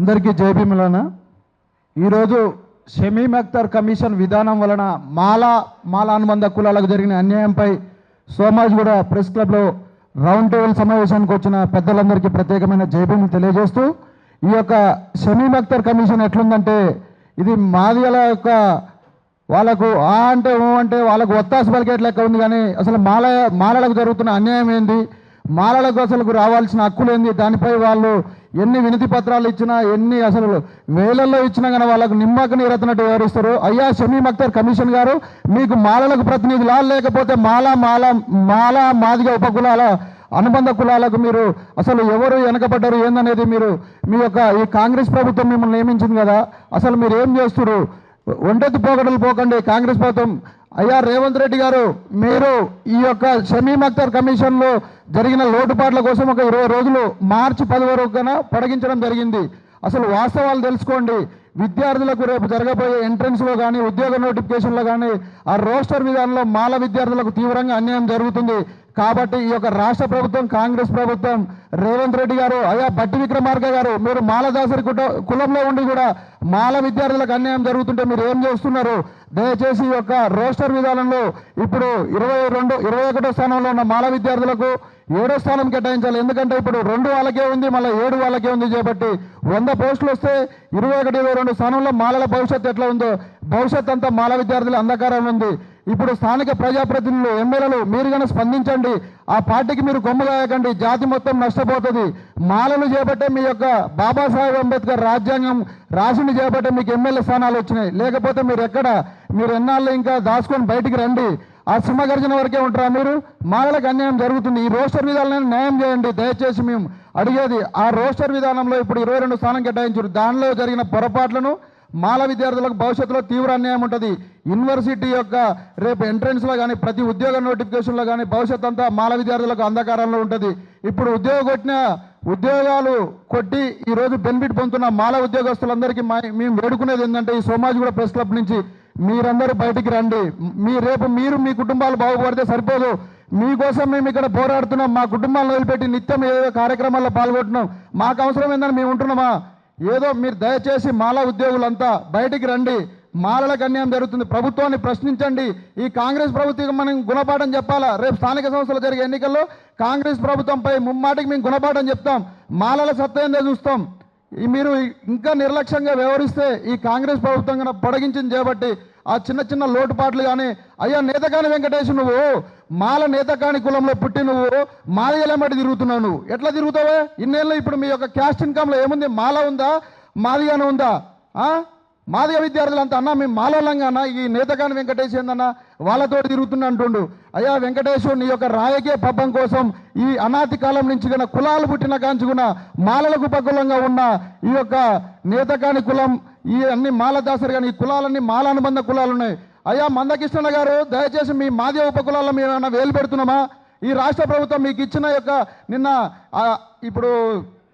అందరికీ జైభీములన. ఈరోజు షమీమ్ అఖ్తర్ కమిషన్ విధానం వలన మాల అనుబంధ కులాలకు జరిగిన అన్యాయంపై సోమాజిగూడ ప్రెస్ క్లబ్లో రౌండ్ టేబుల్ సమావేశానికి వచ్చిన పెద్దలందరికీ ప్రత్యేకమైన జైభీములు తెలియజేస్తూ, ఈ యొక్క షమీమ్ అఖ్తర్ కమిషన్ ఎట్లుందంటే, ఇది మాదిగల యొక్క వాళ్ళకు అంటే అంటే వాళ్ళకు ఒత్తాసు పలికేట్ లెక్క ఉంది. కానీ అసలు మాలలకు జరుగుతున్న అన్యాయం ఏంది, మాలలకు అసలు రావాల్సిన హక్కులు ఏంది, దానిపై వాళ్ళు ఎన్ని వినతి పత్రాలు ఇచ్చినా, ఎన్ని అసలు వేలల్లో ఇచ్చినా కానీ వాళ్ళకు నిమ్మక నీరెత్తినట్టు వివరిస్తారు. అయ్యా షమీమ్ అఖ్తర్ కమిషన్ గారు, మీకు మాలలకు ప్రతినిధులా, లేకపోతే మాదిగ ఉపకులాల అనుబంధ కులాలకు మీరు అసలు ఎవరు వెనకబడ్డారు ఏందనేది మీరు మీ యొక్క ఈ కాంగ్రెస్ ప్రభుత్వం మిమ్మల్ని నియమించింది కదా, అసలు మీరు ఏం చేస్తున్నారు? ఒంటెత్తు పోకడలు పోకండి కాంగ్రెస్ ప్రభుత్వం. అయ్యా రేవంత్ రెడ్డి గారు, మీరు ఈ యొక్క షమీమ్ అఖ్తర్ కమిషన్లో జరిగిన లోటుపాట్ల కోసం ఒక 20 రోజులు మార్చి 10 వరకు పొడిగించడం జరిగింది. అసలు వాస్తవాలు తెలుసుకోండి. విద్యార్థులకు రేపు జరగబోయే ఎంట్రన్స్లో కానీ, ఉద్యోగ నోటిఫికేషన్లో కానీ ఆ రోస్టర్ విధానంలో మాల విద్యార్థులకు తీవ్రంగా అన్యాయం జరుగుతుంది. కాబట్టి ఈ యొక్క రాష్ట్ర ప్రభుత్వం, కాంగ్రెస్ ప్రభుత్వం, రేవంత్ రెడ్డి గారు, అయ్యా బట్టి విక్రమార్క గారు, మీరు మాలదాసరి కులంలో ఉండి కూడా మాల విద్యార్థులకు అన్యాయం జరుగుతుంటే మీరు ఏం చేస్తున్నారు? దయచేసి ఈ యొక్క రోస్టర్ విధానంలో ఇప్పుడు 21వ స్థానంలో ఉన్న మాల విద్యార్థులకు 7వ స్థానం కేటాయించాలి. ఎందుకంటే ఇప్పుడు 2 వాళ్ళకే ఉంది, మళ్ళీ 7 వాళ్ళకే ఉంది కాబట్టి 100 పోస్టులు వస్తే 21, 22 స్థానంలో మాలల భవిష్యత్తు ఎట్లా ఉందో, భవిష్యత్ అంతా మాల విద్యార్థుల అంధకారం ఉంది. ఇప్పుడు స్థానిక ప్రజాప్రతినిధులు, ఎమ్మెల్యేలు మీరు కన్నా స్పందించండి. ఆ పార్టీకి మీరు కొమ్ముగాయకండి, జాతి మొత్తం నష్టపోతుంది. మాలలు చేపట్టే మీ యొక్క బాబాసాహెబ్ అంబేద్కర్ రాజ్యాంగం రాసిని చేపట్టే మీకు ఎమ్మెల్యే స్థానాలు వచ్చినాయి. లేకపోతే మీరు ఎన్నాళ్ళు ఇంకా దాచుకొని బయటికి రండి. ఆ సింహగర్జన వరకే ఉంటారా మీరు? మాలలకు అన్యాయం జరుగుతుంది. ఈ రోస్టర్ విధానాన్ని న్యాయం చేయండి దయచేసి. మేము అడిగేది ఆ రోస్టర్ విధానంలో ఇప్పుడు 22 స్థానం కేటాయించారు. దానిలో జరిగిన పొరపాట్లను మాల విద్యార్థులకు భవిష్యత్తులో తీవ్ర అన్యాయం ఉంటుంది. యూనివర్సిటీ యొక్క రేపు ఎంట్రన్స్లో కానీ, ప్రతి ఉద్యోగ నోటిఫికేషన్లో కానీ భవిష్యత్ అంతా మాల విద్యార్థులకు అంధకారంలో ఉంటుంది. ఇప్పుడు ఉద్యోగాలు కొట్టి ఈరోజు బెనిఫిట్ పొందుతున్న మాల ఉద్యోగస్తులందరికీ మేము వేడుకునేది ఏంటంటే, ఈ సోమాజిగూడ ప్రెస్ క్లబ్ నుంచి మీరందరూ బయటికి రండి. మీరు మీ కుటుంబాలు బాగుపడితే సరిపోదు. మీకోసం మేము ఇక్కడ పోరాడుతున్నాం. మా కుటుంబాలను వదిలిపెట్టి నిత్యం ఏదో కార్యక్రమాల్లో పాల్గొంటున్నాం. మాకు అవసరం ఏందని మేము ఉంటున్నామా? ఏదో మీరు దయచేసి మాల ఉద్యోగులంతా బయటికి రండి. మాలలకు అన్యాయం జరుగుతుంది. ప్రభుత్వాన్ని ప్రశ్నించండి. ఈ కాంగ్రెస్ ప్రభుత్వం మనం గుణపాఠం చెప్పాలా? రేపు స్థానిక సంస్థలు జరిగే ఎన్నికల్లో కాంగ్రెస్ ప్రభుత్వంపై ముమ్మాటికి మేము గుణపాఠం చెప్తాం. మాలల సత్యంగా చూస్తాం. మీరు ఇంకా నిర్లక్ష్యంగా వ్యవహరిస్తే ఈ కాంగ్రెస్ ప్రభుత్వం కన్నా పొడిగించింది చేపట్టి ఆ చిన్న లోటుపాట్లు కానీ, అయ్యా నేతకాని వెంకటేష్, నువ్వు మాల నేతకాని కులంలో పుట్టి నువ్వు మాదిగలమ్మటి తిరుగుతున్నావు. నువ్వు ఎట్లా తిరుగుతావే ఇన్నేళ్ళు? ఇప్పుడు మీ యొక్క క్యాస్ట్ ఇన్కమ్లో ఏముంది? మాల ఉందా, మాదిగానే ఉందా? మాదిగ విద్యార్థులంతా అన్నా మేము మాలోళ్ళంగా ఈ నేతకాని వెంకటేష్ ఏందన్నా వాళ్ళతో తిరుగుతున్నా అంటుండు. అయ్యా వెంకటేష్, నీ యొక్క రాజకీయ పబ్బం కోసం ఈ అనాది కాలం నుంచి కన్నా కులాలు పుట్టిన కాంచుకున్న మాలలకు ఉపకులంగా ఉన్న ఈ యొక్క నేతకాని కులం, ఈ అన్ని మాలదాసరి కానీ ఈ కులాలన్నీ మాల అనుబంధ కులాలు ఉన్నాయి. అయ్యా మందకృష్ణ గారు, దయచేసి మీ మాదిగ ఉపకులాల్లో మేము ఏమన్నా వేలు పెడుతున్నామా? ఈ రాష్ట్ర ప్రభుత్వం మీకు ఇచ్చిన యొక్క నిన్న ఇప్పుడు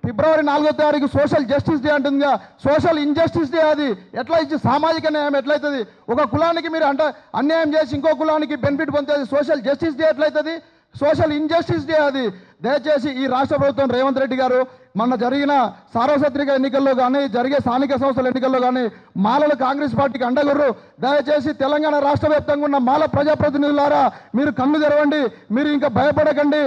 ఫిబ్రవరి 4వ తారీఖు సోషల్ జస్టిస్ డే అంటుందిగా, సోషల్ ఇన్జస్టిస్ డే. అది ఎట్లా ఇచ్చి సామాజిక న్యాయం ఎట్లయితుంది? ఒక కులానికి మీరు అన్యాయం చేసి ఇంకో కులానికి బెనిఫిట్ పొందేది సోషల్ జస్టిస్ డే ఎట్లయితుంది? సోషల్ ఇన్జస్టిస్ డే అది. దయచేసి ఈ రాష్ట్ర ప్రభుత్వం, రేవంత్ రెడ్డి గారు, మొన్న జరిగిన సార్వత్రిక ఎన్నికల్లో కానీ, జరిగే స్థానిక సంస్థల ఎన్నికల్లో కానీ మాలలు కాంగ్రెస్ పార్టీకి అండగుర్రు. దయచేసి తెలంగాణ రాష్ట్ర వ్యాప్తంగా ఉన్న మాల ప్రజాప్రతినిధులారా, మీరు కన్ను తెరవండి. మీరు ఇంకా భయపడకండి.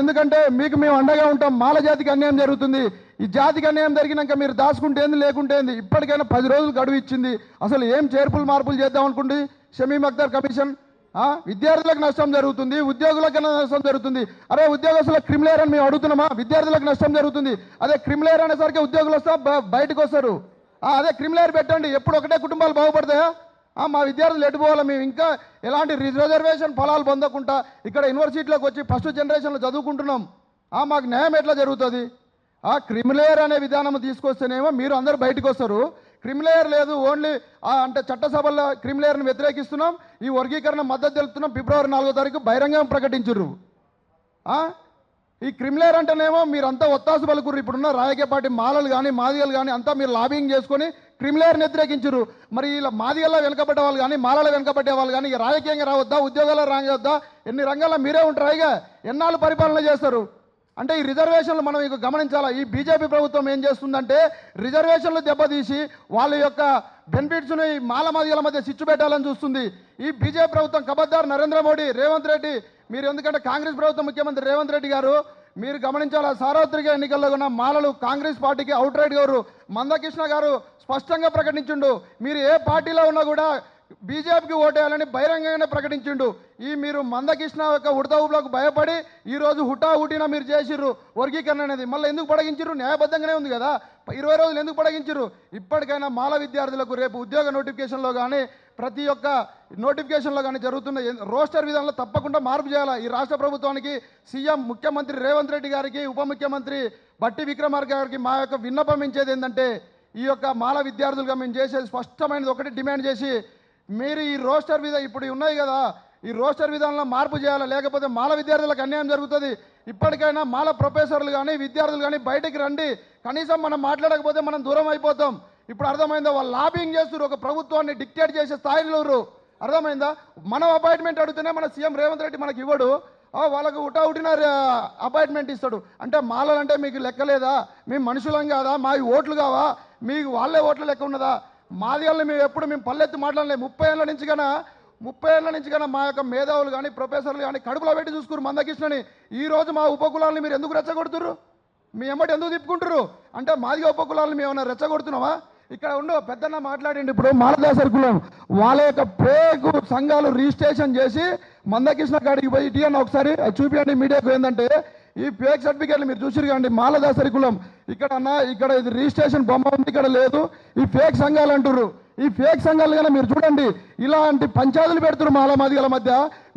ఎందుకంటే మీకు మేము అండగా ఉంటాం. మాల జాతికి అన్యాయం జరుగుతుంది. ఈ జాతికి అన్యాయం జరిగినాక మీరు దాచుకుంటే ఏంది, లేకుంటే ఏంది? ఇప్పటికైనా 10 రోజులు గడువు ఇచ్చింది. అసలు ఏం మార్పులు చేద్దాం అనుకుంటే షమీమ్ అఖ్తర్ కమిషన్ విద్యార్థులకు నష్టం జరుగుతుంది, ఉద్యోగులకు నష్టం జరుగుతుంది. అరే ఉద్యోగస్తులకు క్రిమిలేర్ అని మేము అడుగుతున్నామా? విద్యార్థులకు నష్టం జరుగుతుంది. అదే క్రిమిలేర్ అనేసరికి ఉద్యోగులు వస్తా బయటకు వస్తారు. అదే క్రిమిలేర్ పెట్టండి. ఎప్పుడు ఒకటే కుటుంబాలు బాగుపడతాయా? మా విద్యార్థులు ఎటుపోవాలి? మేము ఇంకా ఎలాంటి రిజర్వేషన్ ఫలాలు పొందకుండా ఇక్కడ యూనివర్సిటీలోకి వచ్చి ఫస్ట్ జనరేషన్లో చదువుకుంటున్నాం. మాకు న్యాయం ఎట్లా జరుగుతుంది? క్రిమిలేర్ అనే విధానం తీసుకొస్తేనేమో మీరు అందరూ బయటకు వస్తారు. క్రిమిలేయర్ లేదు, ఓన్లీ అంటే చట్టసభల్లో క్రిమిలేయర్ని వ్యతిరేకిస్తున్నాం, ఈ వర్గీకరణ మద్దతు తెలుపుతున్నాం. ఫిబ్రవరి 4వ తారీఖు బహిరంగం ప్రకటించుర్రు. ఈ క్రిమిలేయర్ అంటేనేమో మీరంతా ఒత్తాసు పలుకుర్రు. ఇప్పుడున్న రాజకీయ పార్టీ మాలలు కానీ, మాదిగలు కానీ అంతా మీరు లాబింగ్ చేసుకొని క్రిమిలేయర్ని వ్యతిరేకించరు. మరి ఇలా మాదిగల్లో వెనుకబడ్డ వాళ్ళు కానీ, మాలలో వెనుకబడ్డే వాళ్ళు కానీ రాజకీయంగా రావద్దా? ఉద్యోగాల్లో రావద్దా? ఎన్ని రంగాల్లో మీరే ఉంటారు? ఇక ఎన్నాళ్ళు పరిపాలన చేస్తారు? అంటే ఈ రిజర్వేషన్లు మనం ఇక గమనించాలా. ఈ బీజేపీ ప్రభుత్వం ఏం చేస్తుందంటే రిజర్వేషన్లు దెబ్బతీసి వాళ్ళ యొక్క బెనిఫిట్స్ని మాలమాదిగల మధ్య చిచ్చు పెట్టాలని చూస్తుంది. ఈ బీజేపీ ప్రభుత్వం కబద్దార్ నరేంద్ర మోడీ, రేవంత్ రెడ్డి, మీరు ఎందుకంటే కాంగ్రెస్ ప్రభుత్వం ముఖ్యమంత్రి రేవంత్ రెడ్డి గారు మీరు గమనించాలా. సార్వత్రిక ఎన్నికల్లో ఉన్న మాలలు కాంగ్రెస్ పార్టీకి అవుట్ రైట్ గారు మందకృష్ణ గారు స్పష్టంగా ప్రకటించిండు. మీరు ఏ పార్టీలో ఉన్నా కూడా బీజేపీకి ఓటేయాలని బహిరంగంగానే ప్రకటించిండు. ఈ మీరు మందకృష్ణ యొక్క ఉడత ఊపులకు భయపడి ఈరోజు హుటా హుటినా మీరు చేసిర్రు వర్గీకరణ అనేది. మళ్ళీ ఎందుకు పొడిగించారు? న్యాయబద్ధంగానే ఉంది కదా. 20 రోజులు ఎందుకు పొడిగించారు? ఇప్పటికైనా మాల విద్యార్థులకు రేపు ఉద్యోగ నోటిఫికేషన్లో కానీ ప్రతి ఒక్క నోటిఫికేషన్లో కానీ జరుగుతున్న రోస్టర్ విధానంలో తప్పకుండా మార్పు చేయాలి. ఈ రాష్ట్ర ప్రభుత్వానికి సీఎం ముఖ్యమంత్రి రేవంత్ రెడ్డి గారికి, ఉప ముఖ్యమంత్రి బట్టి విక్రమార్క గారికి మా యొక్క విన్నపం ఇచ్చేది ఏంటంటే ఈ యొక్క మాల విద్యార్థులుగా మేము చేసేది స్పష్టమైనది ఒకటి డిమాండ్ చేసి మీరు ఈ రోస్టర్ ఇప్పుడు ఉన్నాయి కదా ఈ రోస్టర్ విధానంలో మార్పు చేయాలి. లేకపోతే మాల విద్యార్థులకు అన్యాయం జరుగుతుంది. ఇప్పటికైనా మాల ప్రొఫెసర్లు కానీ విద్యార్థులు కానీ బయటికి రండి. కనీసం మనం మాట్లాడకపోతే మనం దూరం అయిపోతాం. ఇప్పుడు అర్థమైందా? వాళ్ళు లాబింగ్ చేస్తారు, ఒక ప్రభుత్వాన్ని డిక్టేట్ చేసే స్థాయిలో అర్థమైందా? మనం అపాయింట్మెంట్ అడిగితేనే మన సీఎం రేవంత్ రెడ్డి మనకి ఇవ్వడు, వాళ్ళకు ఉట్టిన అపాయింట్మెంట్ ఇస్తాడు. అంటే మాలంటే మీకు లెక్కలేదా? మేము మనుషులం కాదా? మా ఓట్లు కావా? మీకు వాళ్ళే ఓట్ల లెక్క ఉన్నదా? మాదిగల్ని మేము ఎప్పుడు మేము పల్లెత్తి మాట్లాడలేదు. 30 ఏళ్ళ నుంచి కన్నా మా యొక్క మేధావులు కానీ ప్రొఫెసర్లు కానీ కడుపులో పెట్టి చూసుకున్నారు మందకృష్ణని. ఈరోజు మా ఉపకులాలని మీరు ఎందుకు రెచ్చగొడుతున్నారు? మీ ఎమ్మటి ఎందుకు తిప్పుకుంటారు? అంటే మాదిగ ఉపకులాలను మేము ఏమన్నా రెచ్చగొడుతున్నావా? ఇక్కడ ఉండు పెద్దన్న మాట్లాడిండి. ఇప్పుడు మాలదాసరి కులం వాళ్ళ యొక్క పేగు సంఘాలు రిజిస్ట్రేషన్ చేసి మందకృష్ణ కాడికి పోయి ఇటీ అన్న ఒకసారి చూపించండి మీడియాకు. ఏంటంటే ఈ ఫేక్ సర్టిఫికేట్లు మీరు చూసిరు కండి. మాలదాసరి కులం ఇక్కడ అన్న ఇక్కడ ఇది రిజిస్ట్రేషన్ బొమ్మ ఉంది, ఇక్కడ లేదు. ఈ ఫేక్ సంఘాలు అంటున్నారు. ఈ ఫేక్ సంఘాలు కానీ మీరు చూడండి ఇలాంటి పంచాయతీలు పెడుతున్నారు మాల మాదిగల మధ్య.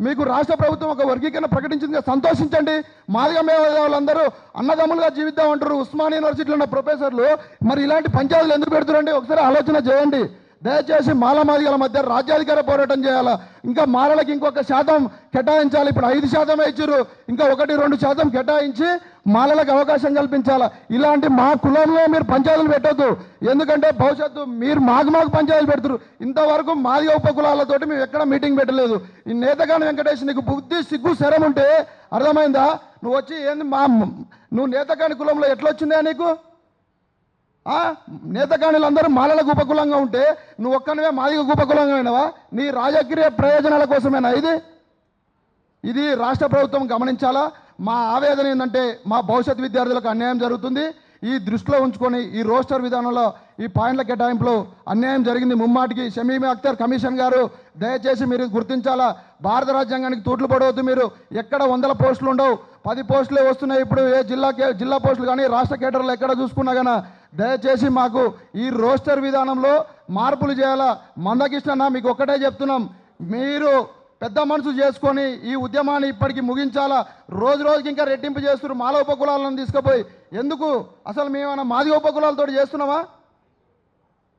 మీకు రాష్ట్ర ప్రభుత్వం ఒక వర్గీకరణ ప్రకటించింది, సంతోషించండి. మాదిగ మేధావులందరూ అన్నదమ్ములుగా జీవిద్దాం అంటారు ఉస్మానియా యూనివర్సిటీలో ఉన్న ప్రొఫెసర్లు. మరి ఇలాంటి పంచాయతీలు ఎందుకు పెడుతున్నారండి? ఒకసారి ఆలోచన చేయండి. దయచేసి మాల మాదిగల మధ్య రాజ్యాధికార పోరాటం చేయాలా. ఇంకా మాలలకు ఇంకొక శాతం కేటాయించాలి. ఇప్పుడు 5% ఇచ్చారు, ఇంకా 1-2% కేటాయించి మాలలకు అవకాశం కల్పించాలా. ఇలాంటి మా కులంలో మీరు పంచాయతీలు పెట్టొద్దు. ఎందుకంటే భవిష్యత్తు మీరు మాకు పంచాయతీలు పెడుతున్నారు. ఇంతవరకు మాదిగ ఉపకులాలతోటి మేము ఎక్కడ మీటింగ్ పెట్టలేదు. ఈ నేతగాని వెంకటేష్ నీకు బుద్ధి సిగ్గు శరం ఉంటే అర్థమైందా? నువ్వు వచ్చి ఏంది నువ్వు నేతగాని కులంలో ఎట్లా వచ్చిందా నీకు? నేతగాణులు అందరూ మాలలకు ఉపకులంగా ఉంటే నువ్వు ఒక్కనివే మాదిగ ఉపకులంగా అయినవా? నీ రాజకీయ ప్రయోజనాల కోసమేనా ఇది రాష్ట్ర ప్రభుత్వం గమనించాలా. మా ఆవేదన ఏంటంటే మా భవిష్యత్ విద్యార్థులకు అన్యాయం జరుగుతుంది. ఈ దృష్టిలో ఉంచుకొని ఈ రోస్టర్ విధానంలో ఈ పాయింట్ల కేటాయింపులో అన్యాయం జరిగింది ముమ్మాటికి. షమీమ్ అఖ్తర్ కమిషన్ గారు దయచేసి మీరు గుర్తించాలా. భారత రాజ్యాంగానికి తూట్లు పడవద్దు. మీరు ఎక్కడ 100 పోస్టులు ఉండవు, 10 పోస్టులే వస్తున్నాయి. ఇప్పుడు ఏ జిల్లా పోస్టులు కానీ రాష్ట్ర కేటర్లు ఎక్కడ చూసుకున్నా కానీ దయచేసి మాకు ఈ రోస్టర్ విధానంలో మార్పులు చేయాలా. మందకృష్ణ మీకు ఒక్కటే చెప్తున్నాం, మీరు పెద్ద మనసు చేసుకొని ఈ ఉద్యమాన్ని ఇప్పటికీ ముగించాలా. రోజుకి ఇంకా రెట్టింపు చేస్తున్నారు మాల ఉపకులాలను తీసుకుపోయి. ఎందుకు అసలు మేమన్నా మాదిగ ఉపకులాలతో చేస్తున్నామా?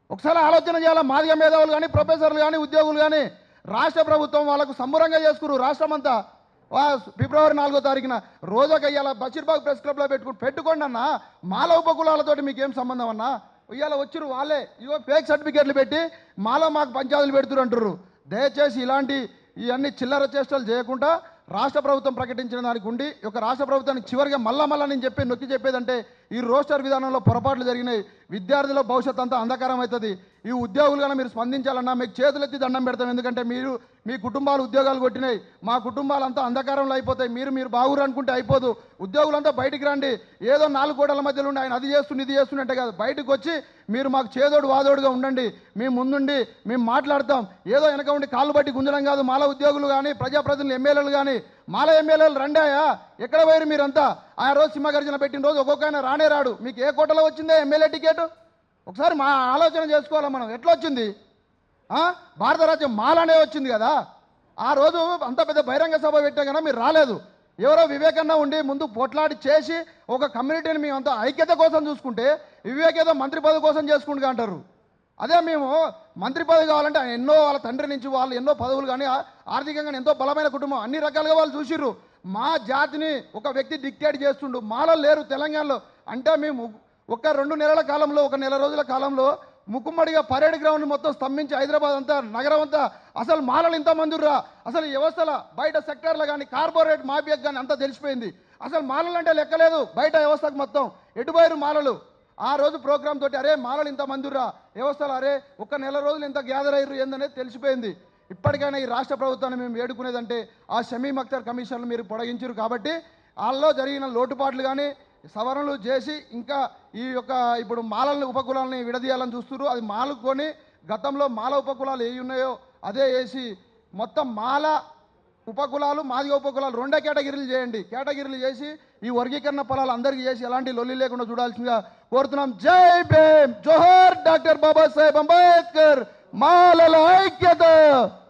ఒకసారి ఆలోచన చేయాలా. మాదిగ మేధావులు కానీ ప్రొఫెసర్లు కానీ ఉద్యోగులు కానీ రాష్ట్ర ప్రభుత్వం వాళ్ళకు సంబరంగా చేసుకున్నారు. రాష్ట్రం అంతా ఫిబ్రవరి 4వ తారీఖున రోజుకి ఇవాళ బషీర్బాగ్ ప్రెస్ క్లబ్లో పెట్టుకోండి అన్న. మాల ఉపకులాలతోటి మీకేం సంబంధం అన్నా? ఇవాళ వచ్చిరు వాళ్ళే ఇవో ఫేక్ సర్టిఫికేట్లు పెట్టి మాకు పంచాయతీలు పెడుతురు అంటారు. దయచేసి ఇలాంటి ఇవన్నీ చిల్లర చేష్టలు చేయకుండా రాష్ట్ర ప్రభుత్వం ప్రకటించిన దానికి ఉండి ఒక రాష్ట్ర ప్రభుత్వానికి చివరిగా మళ్ళా నేను నొక్కి చెప్పేదంటే ఈ రోస్టర్ విధానంలో పొరపాట్లు జరిగినాయి. విద్యార్థుల భవిష్యత్ అంతా అంధకారం అవుతుంది. ఈ ఉద్యోగులు కన్నా మీరు స్పందించాలన్నా మీకు చేతులెత్తి దండం పెడతాం. ఎందుకంటే మీ కుటుంబాలు ఉద్యోగాలు కొట్టినాయి, మా కుటుంబాలంతా అంధకారంలో అయిపోతాయి. మీరు బాగురు అనుకుంటే అయిపోదు. ఉద్యోగులంతా బయటికి రండి. ఏదో 4 గోడల మధ్యలో ఉండి ఆయన అది చేస్తుండే ఇది చేస్తుండే కాదు. బయటకు వచ్చి మీరు మాకు చేదోడు వాదోడుగా ఉండండి. మేము ముందుండి మేము మాట్లాడతాం. ఏదో వెనక ఉండి కాళ్ళు బట్టి గుంజడం కాదు. మాల ఉద్యోగులు కానీ ప్రజాప్రతినిధులు ఎమ్మెల్యేలు కానీ మాల ఎమ్మెల్యేలు రండాయా? ఎక్కడ పోయారు మీరంతా? ఆ రోజు సింహగర్జన పెట్టిన రోజు ఒక్కొక్క ఆయన రానే రాడు. మీకు ఏ కోటలో వచ్చిందే ఎమ్మెల్యే టికెట్? ఒకసారి మా ఆలోచన చేసుకోవాలి మనం. ఎట్లా వచ్చింది? భారత రాజ్యం మాలనే వచ్చింది కదా. ఆ రోజు అంత పెద్ద బహిరంగ సభ పెట్టా కన్నా మీరు రాలేదు. ఎవరో వివేకన్నా ఉండి ముందు పోట్లాడి చేసి ఒక కమ్యూనిటీని మేమంతా ఐక్యత కోసం చూసుకుంటే వివేక్ ఏదో మంత్రి పదవి కోసం చేసుకుంటూ అంటారు. అదే మేము మంత్రి పదవి కావాలంటే ఎన్నో వాళ్ళ తండ్రి నుంచి వాళ్ళు ఎన్నో పదవులు కానీ ఆర్థికంగా ఎంతో బలమైన కుటుంబం అన్ని రకాలుగా వాళ్ళు చూసిర్రు. మా జాతిని ఒక వ్యక్తి డిక్టేట్ చేస్తుండు. మాలో లేరు తెలంగాణలో. అంటే మేము ఒక 2 నెలల కాలంలో 1 నెల రోజుల కాలంలో ముక్కుమ్మడిగా పరేడ్ గ్రౌండ్ మొత్తం స్తంభించి హైదరాబాద్ అంతా నగరం అంతా అసలు మాలలు ఇంతమంది ఉర్రా, అసలు ఈ వ్యవస్థల బయట సెక్టర్లో కానీ కార్పొరేట్ మాఫియాకి కానీ అంతా తెలిసిపోయింది. అసలు మాలలు అంటే లెక్కలేదు బయట వ్యవస్థకు మొత్తం ఎటుబోయారు మాలలు. ఆ రోజు ప్రోగ్రామ్ తోటి అరే మాలలు ఇంతమంది ఉర్రా వ్యవస్థలు, అరే ఒక్క నెల రోజులు ఇంత గ్యాదర్ అయ్యారు ఏందనేది తెలిసిపోయింది. ఇప్పటికైనా ఈ రాష్ట్ర ప్రభుత్వాన్ని మేము వేడుకునేదంటే ఆ షమీమ్ అఖ్తర్ కమిషన్లు మీరు పొడిగించారు కాబట్టి వాళ్ళలో జరిగిన లోటుపాట్లు కానీ సవరణలు చేసి ఇంకా ఈ యొక్క ఇప్పుడు మాలల్ని ఉపకులాలని విడదీయాలని చూస్తున్నారు. అది మాలుకొని గతంలో మాల ఉపకులాలు ఏ ఉన్నాయో అదే వేసి మొత్తం మాల ఉపకులాలు మాదిగ ఉపకులాలు రెండే కేటగిరీలు చేయండి. కేటగిరీలు చేసి ఈ వర్గీకరణ ఫలాలు అందరికీ చేసి ఎలాంటి లొల్లి లేకుండా చూడాల్సిందిగా కోరుతున్నాం. జై భీమ్, జోహార్ డాక్టర్ బాబాసాహెబ్ అంబేద్కర్, మాలల ఐక్యత.